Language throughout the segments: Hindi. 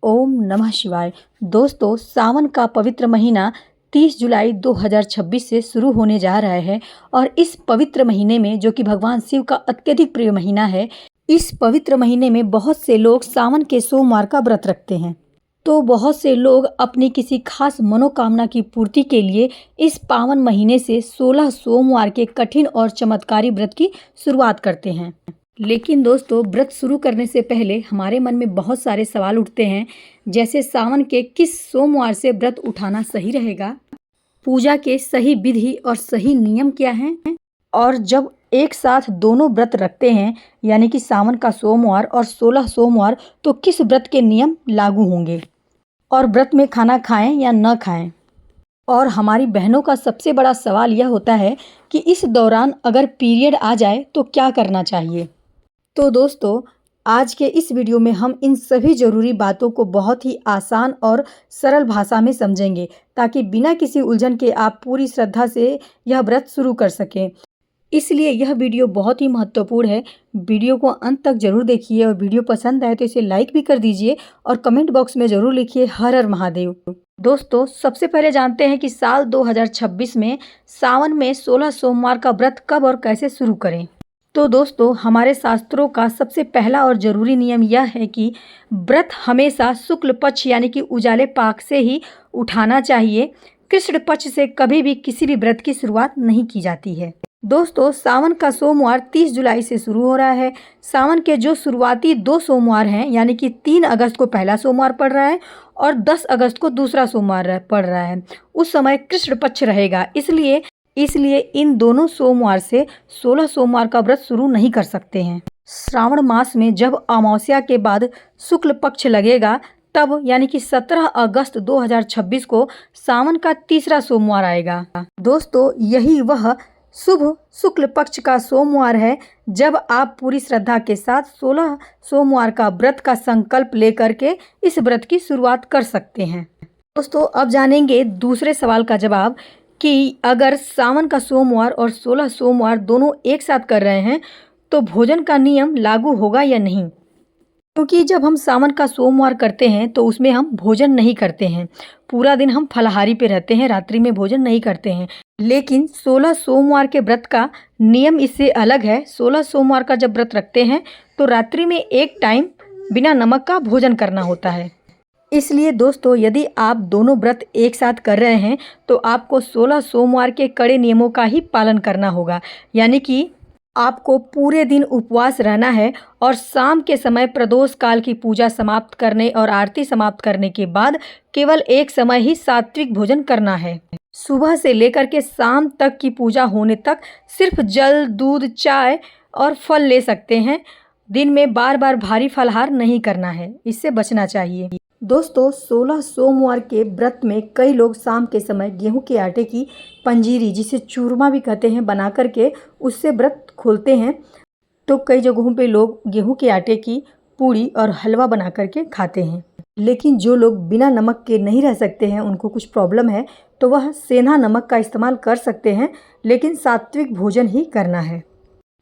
ओम नमः शिवाय। दोस्तों, सावन का पवित्र महीना 30 जुलाई 2026 से शुरू होने जा रहा है और इस पवित्र महीने में, जो कि भगवान शिव का अत्यधिक प्रिय महीना है, इस पवित्र महीने में बहुत से लोग सावन के सोमवार का व्रत रखते हैं। तो बहुत से लोग अपनी किसी खास मनोकामना की पूर्ति के लिए इस पावन महीने से 16 सोमवार के कठिन और चमत्कारी व्रत की शुरुआत करते हैं। लेकिन दोस्तों, व्रत शुरू करने से पहले हमारे मन में बहुत सारे सवाल उठते हैं, जैसे सावन के किस सोमवार से व्रत उठाना सही रहेगा, पूजा के सही विधि और सही नियम क्या हैं, और जब एक साथ दोनों व्रत रखते हैं यानी कि सावन का सोमवार और 16 सोमवार, तो किस व्रत के नियम लागू होंगे और व्रत में खाना खाएं या न खाएं। और हमारी बहनों का सबसे बड़ा सवाल यह होता है कि इस दौरान अगर पीरियड आ जाए तो क्या करना चाहिए। तो दोस्तों, आज के इस वीडियो में हम इन सभी ज़रूरी बातों को बहुत ही आसान और सरल भाषा में समझेंगे, ताकि बिना किसी उलझन के आप पूरी श्रद्धा से यह व्रत शुरू कर सकें। इसलिए यह वीडियो बहुत ही महत्वपूर्ण है। वीडियो को अंत तक जरूर देखिए और वीडियो पसंद आए तो इसे लाइक भी कर दीजिए और कमेंट बॉक्स में ज़रूर लिखिए हर हर महादेव। दोस्तों, सबसे पहले जानते हैं कि साल 2026 में सावन में 16 सोमवार का व्रत कब और कैसे शुरू करें। तो दोस्तों, हमारे शास्त्रों का सबसे पहला और ज़रूरी नियम यह है कि व्रत हमेशा शुक्ल पक्ष यानी कि उजाले पाक से ही उठाना चाहिए। कृष्ण पक्ष से कभी भी किसी भी व्रत की शुरुआत नहीं की जाती है। दोस्तों, सावन का सोमवार 30 जुलाई से शुरू हो रहा है। सावन के जो शुरुआती 2 सोमवार हैं, यानी कि 3 अगस्त को पहला सोमवार पड़ रहा है और 10 अगस्त को दूसरा सोमवार पड़ रहा है, उस समय कृष्ण पक्ष रहेगा। इसलिए इन दोनों सोमवार से 16 सोमवार का व्रत शुरू नहीं कर सकते हैं। श्रावण मास में जब अमावस्या के बाद शुक्ल पक्ष लगेगा, तब यानी कि 17 अगस्त 2026 को सावन का तीसरा सोमवार आएगा। दोस्तों, यही वह शुभ शुक्ल पक्ष का सोमवार है जब आप पूरी श्रद्धा के साथ 16 सोमवार का व्रत का संकल्प लेकर के इस व्रत की शुरुआत कर सकते हैं। दोस्तों, अब जानेंगे दूसरे सवाल का जवाब कि अगर सावन का सोमवार और 16 सोमवार दोनों एक साथ कर रहे हैं तो भोजन का नियम लागू होगा या नहीं। क्योंकि जब हम सावन का सोमवार करते हैं तो उसमें हम भोजन नहीं करते हैं, पूरा दिन हम फलाहारी पे रहते हैं, रात्रि में भोजन नहीं करते हैं। लेकिन 16 सोमवार के व्रत का नियम इससे अलग है। 16 सोमवार का जब व्रत रखते हैं तो रात्रि में एक टाइम बिना नमक का भोजन करना होता है। इसलिए दोस्तों, यदि आप दोनों व्रत एक साथ कर रहे हैं तो आपको 16 सोमवार के कड़े नियमों का ही पालन करना होगा, यानी कि आपको पूरे दिन उपवास रहना है और शाम के समय प्रदोष काल की पूजा समाप्त करने और आरती समाप्त करने के बाद केवल एक समय ही सात्विक भोजन करना है। सुबह से लेकर के शाम तक की पूजा होने तक सिर्फ जल, दूध, चाय और फल ले सकते हैं। दिन में बार बार भारी फलाहार नहीं करना है, इससे बचना चाहिए। दोस्तों, 16 सोमवार के व्रत में कई लोग शाम के समय गेहूं के आटे की पंजीरी, जिसे चूरमा भी कहते हैं, बना करके उससे व्रत खोलते हैं। तो कई जगहों पे लोग गेहूं के आटे की पूड़ी और हलवा बना करके खाते हैं। लेकिन जो लोग बिना नमक के नहीं रह सकते हैं, उनको कुछ प्रॉब्लम है, तो वह सेंधा नमक का इस्तेमाल कर सकते हैं, लेकिन सात्विक भोजन ही करना है।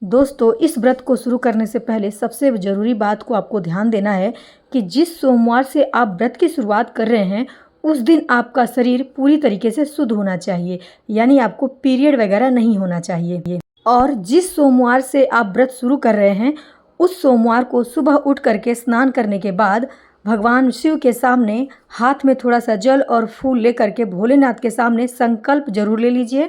दोस्तों, इस व्रत को शुरू करने से पहले सबसे ज़रूरी बात को आपको ध्यान देना है कि जिस सोमवार से आप व्रत की शुरुआत कर रहे हैं उस दिन आपका शरीर पूरी तरीके से शुद्ध होना चाहिए, यानी आपको पीरियड वगैरह नहीं होना चाहिए। और जिस सोमवार से आप व्रत शुरू कर रहे हैं उस सोमवार को सुबह उठ करके स्नान करने के बाद भगवान शिव के सामने हाथ में थोड़ा सा जल और फूल लेकर के भोलेनाथ के सामने संकल्प जरूर ले लीजिए।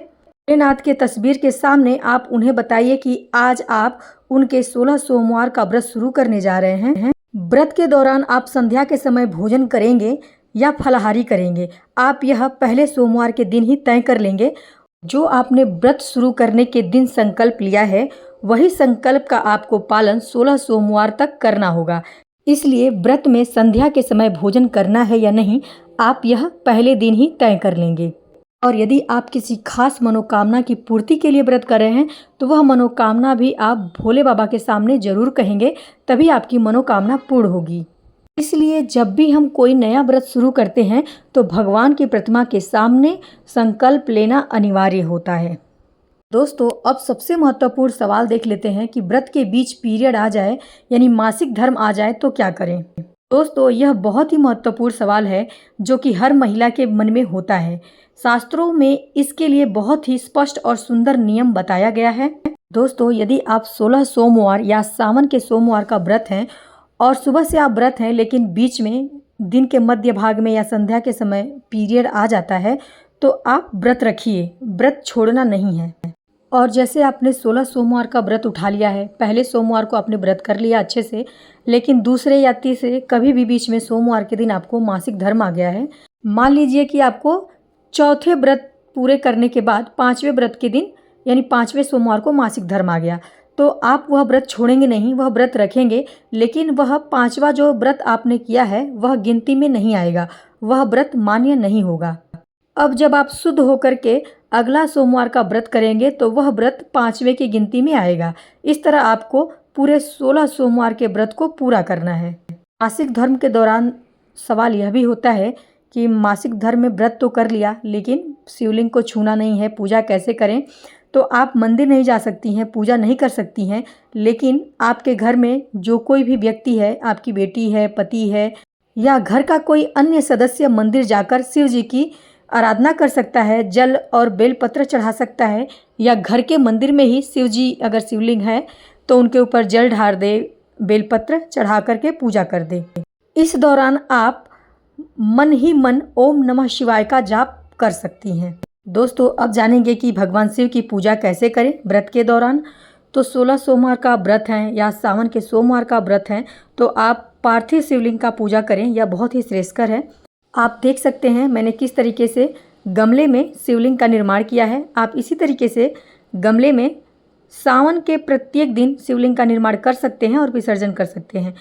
भोलेनाथ के तस्वीर के सामने आप उन्हें बताइए कि आज आप उनके 16 सोमवार का व्रत शुरू करने जा रहे हैं। व्रत के दौरान आप संध्या के समय भोजन करेंगे या फलाहारी करेंगे, आप यह पहले सोमवार के दिन ही तय कर लेंगे। जो आपने व्रत शुरू करने के दिन संकल्प लिया है, वही संकल्प का आपको पालन 16 सोमवार तक करना होगा। इसलिए व्रत में संध्या के समय भोजन करना है या नहीं, आप यह पहले दिन ही तय कर लेंगे। और यदि आप किसी खास मनोकामना की पूर्ति के लिए व्रत कर रहे हैं तो वह मनोकामना भी आप भोले बाबा के सामने जरूर कहेंगे, तभी आपकी मनोकामना पूर्ण होगी। इसलिए जब भी हम कोई नया व्रत शुरू करते हैं तो भगवान की प्रतिमा के सामने संकल्प लेना अनिवार्य होता है। दोस्तों, अब सबसे महत्वपूर्ण सवाल देख लेते हैं कि व्रत के बीच पीरियड आ जाए यानी मासिक धर्म आ जाए तो क्या करें। दोस्तों यह बहुत ही महत्वपूर्ण सवाल है जो कि हर महिला के मन में होता है। शास्त्रों में इसके लिए बहुत ही स्पष्ट और सुंदर नियम बताया गया है। दोस्तों यदि आप 16 सोमवार या सावन के सोमवार का व्रत हैं और सुबह से आप व्रत हैं लेकिन बीच में दिन के मध्य भाग में या संध्या के समय पीरियड आ जाता है तो आप व्रत रखिए, व्रत छोड़ना नहीं है। और जैसे आपने 16 सोमवार का व्रत उठा लिया है, पहले सोमवार को आपने व्रत कर लिया अच्छे से, लेकिन दूसरे या तीसरे कभी भी बीच में सोमवार के दिन आपको मासिक धर्म आ गया है। मान लीजिए कि आपको चौथे व्रत पूरे करने के बाद पाँचवें व्रत के दिन यानी पाँचवें सोमवार को मासिक धर्म आ गया, तो आप वह व्रत छोड़ेंगे नहीं, वह व्रत रखेंगे, लेकिन वह पाँचवा जो व्रत आपने किया है वह गिनती में नहीं आएगा, वह व्रत मान्य नहीं होगा। अब जब आप शुद्ध होकर के अगला सोमवार का व्रत करेंगे तो वह व्रत पाँचवें की गिनती में आएगा। इस तरह आपको पूरे 16 सोमवार के व्रत को पूरा करना है। मासिक धर्म के दौरान सवाल यह भी होता है कि मासिक धर्म में व्रत तो कर लिया लेकिन शिवलिंग को छूना नहीं है, पूजा कैसे करें? तो आप मंदिर नहीं जा सकती हैं, पूजा नहीं कर सकती हैं, लेकिन आपके घर में जो कोई भी व्यक्ति है, आपकी बेटी है, पति है या घर का कोई अन्य सदस्य मंदिर जाकर शिव जी की आराधना कर सकता है, जल और बेलपत्र चढ़ा सकता है, या घर के मंदिर में ही शिव जी अगर शिवलिंग है तो उनके ऊपर जल ढार दे, बेलपत्र चढ़ा करके पूजा कर दे। इस दौरान आप मन ही मन ओम नमः शिवाय का जाप कर सकती हैं। दोस्तों अब जानेंगे कि भगवान शिव की पूजा कैसे करें व्रत के दौरान। तो 16 सोमवार का व्रत है या सावन के सोमवार का व्रत है तो आप पार्थिव शिवलिंग का पूजा करें, यह बहुत ही श्रेयस्कर है। आप देख सकते हैं मैंने किस तरीके से गमले में शिवलिंग का निर्माण किया है। आप इसी तरीके से गमले में सावन के प्रत्येक दिन शिवलिंग का निर्माण कर सकते हैं और विसर्जन कर सकते हैं।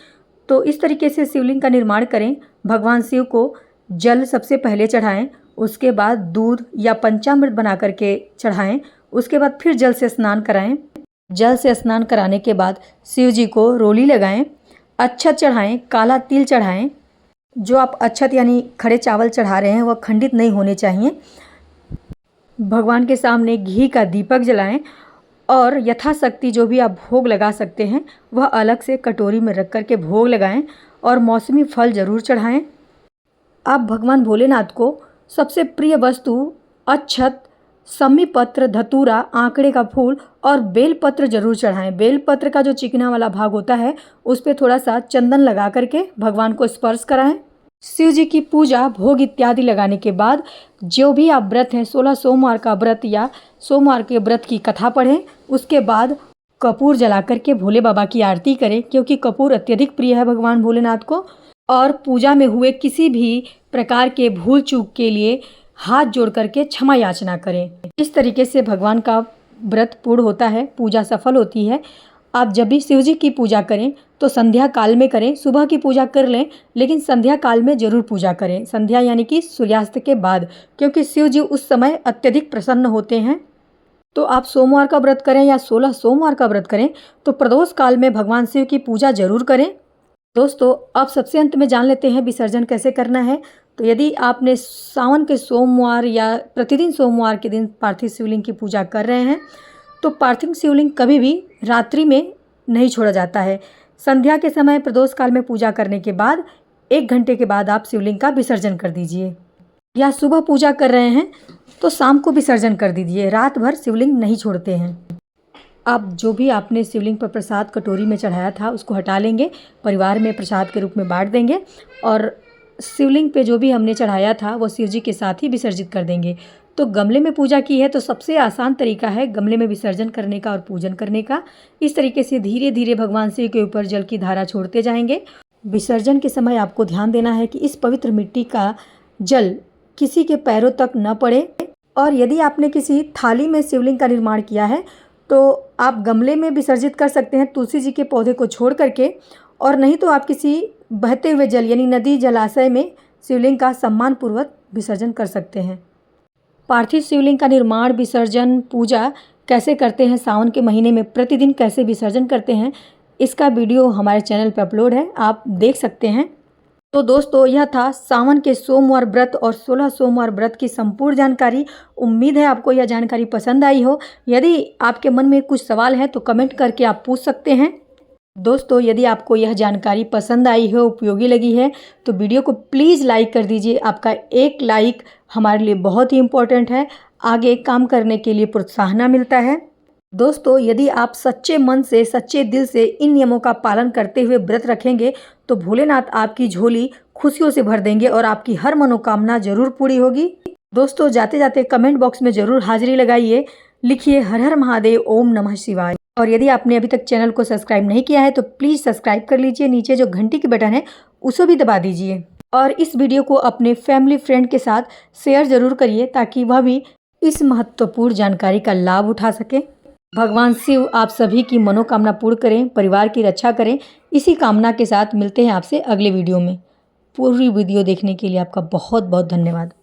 तो इस तरीके से शिवलिंग का निर्माण करें। भगवान शिव को जल सबसे पहले चढ़ाएं, उसके बाद दूध या पंचामृत बना करके चढ़ाएं, उसके बाद फिर जल से स्नान कराएं। जल से स्नान कराने के बाद शिव जी को रोली लगाएं, अक्षत चढ़ाएं, काला तिल चढ़ाएं। जो आप अक्षत यानी खड़े चावल चढ़ा रहे हैं वह खंडित नहीं होने चाहिए। भगवान के सामने घी का दीपक जलाएं और यथाशक्ति जो भी आप भोग लगा सकते हैं वह अलग से कटोरी में रख कर के भोग लगाएं और मौसमी फल जरूर चढ़ाएं। आप भगवान भोलेनाथ को सबसे प्रिय वस्तु अक्षत, सम्मी पत्र, धतूरा, आंकड़े का फूल और बेलपत्र जरूर चढ़ाएं। बेलपत्र का जो चिकना वाला भाग होता है उस पर थोड़ा सा चंदन लगा करके भगवान को स्पर्श कराएं। शिव जी की पूजा भोग इत्यादि लगाने के बाद जो भी आप व्रत हैं 16 सोमवार का व्रत या सोमवार के व्रत की कथा पढ़ें। उसके बाद कपूर जला करके भोले बाबा की आरती करें, क्योंकि कपूर अत्यधिक प्रिय है भगवान भोलेनाथ को। और पूजा में हुए किसी भी प्रकार के भूल चूक के लिए हाथ जोड़ करके क्षमा याचना करें। इस तरीके से भगवान का व्रत पूर्ण होता है, पूजा सफल होती है। आप जब भी शिव जी की पूजा करें तो संध्या काल में करें। सुबह की पूजा कर लें लेकिन संध्या काल में ज़रूर पूजा करें। संध्या यानी कि सूर्यास्त के बाद, क्योंकि शिव जी उस समय अत्यधिक प्रसन्न होते हैं। तो आप सोमवार का व्रत करें या 16 सोमवार का व्रत करें तो प्रदोष काल में भगवान शिव की पूजा जरूर करें। दोस्तों अब सबसे अंत में जान लेते हैं विसर्जन कैसे करना है। तो यदि आपने सावन के सोमवार या प्रतिदिन सोमवार के दिन पार्थिव शिवलिंग की पूजा कर रहे हैं तो पार्थिव शिवलिंग कभी भी रात्रि में नहीं छोड़ा जाता है। संध्या के समय प्रदोष काल में पूजा करने के बाद 1 घंटे के बाद आप शिवलिंग का विसर्जन कर दीजिए, या सुबह पूजा कर रहे हैं तो शाम को विसर्जन कर दीजिए। रात भर शिवलिंग नहीं छोड़ते हैं। आप जो भी आपने शिवलिंग पर प्रसाद कटोरी में चढ़ाया था उसको हटा लेंगे, परिवार में प्रसाद के रूप में बांट देंगे और शिवलिंग पे जो भी हमने चढ़ाया था वो शिव जी के साथ ही विसर्जित कर देंगे। तो गमले में पूजा की है तो सबसे आसान तरीका है गमले में विसर्जन करने का और पूजन करने का। इस तरीके से धीरे धीरे भगवान शिव के ऊपर जल की धारा छोड़ते जाएंगे। विसर्जन के समय आपको ध्यान देना है कि इस पवित्र मिट्टी का जल किसी के पैरों तक न पड़े। और यदि आपने किसी थाली में शिवलिंग का निर्माण किया है तो आप गमले में विसर्जित कर सकते हैं तुलसी जी के पौधे को छोड़ करके, और नहीं तो आप किसी बहते हुए जल यानी नदी जलाशय में शिवलिंग का सम्मानपूर्वक विसर्जन कर सकते हैं। पार्थिव शिवलिंग का निर्माण, विसर्जन, पूजा कैसे करते हैं, सावन के महीने में प्रतिदिन कैसे विसर्जन करते हैं, इसका वीडियो हमारे चैनल पर अपलोड है, आप देख सकते हैं। तो दोस्तों यह था सावन के सोमवार व्रत और 16 सोमवार व्रत की संपूर्ण जानकारी। उम्मीद है आपको यह जानकारी पसंद आई हो। यदि आपके मन में कुछ सवाल है तो कमेंट करके आप पूछ सकते हैं। दोस्तों यदि आपको यह जानकारी पसंद आई है, उपयोगी लगी है, तो वीडियो को प्लीज़ लाइक कर दीजिए। आपका एक लाइक हमारे लिए बहुत ही इम्पोर्टेंट है, आगे काम करने के लिए प्रोत्साहन मिलता है। दोस्तों यदि आप सच्चे मन से, सच्चे दिल से इन नियमों का पालन करते हुए व्रत रखेंगे तो भोलेनाथ आपकी झोली खुशियों से भर देंगे और आपकी हर मनोकामना जरूर पूरी होगी। दोस्तों जाते जाते कमेंट बॉक्स में ज़रूर हाजिरी लगाइए, लिखिए हर हर महादेव, ओम नमः शिवाय। और यदि आपने अभी तक चैनल को सब्सक्राइब नहीं किया है तो प्लीज़ सब्सक्राइब कर लीजिए, नीचे जो घंटी की बटन है उसे भी दबा दीजिए। और इस वीडियो को अपने फैमिली फ्रेंड के साथ शेयर ज़रूर करिए ताकि वह भी इस महत्वपूर्ण जानकारी का लाभ उठा सके। भगवान शिव आप सभी की मनोकामना पूर्ण करें, परिवार की रक्षा करें। इसी कामना के साथ मिलते हैं आपसे अगले वीडियो में। पूरी वीडियो देखने के लिए आपका बहुत बहुत धन्यवाद।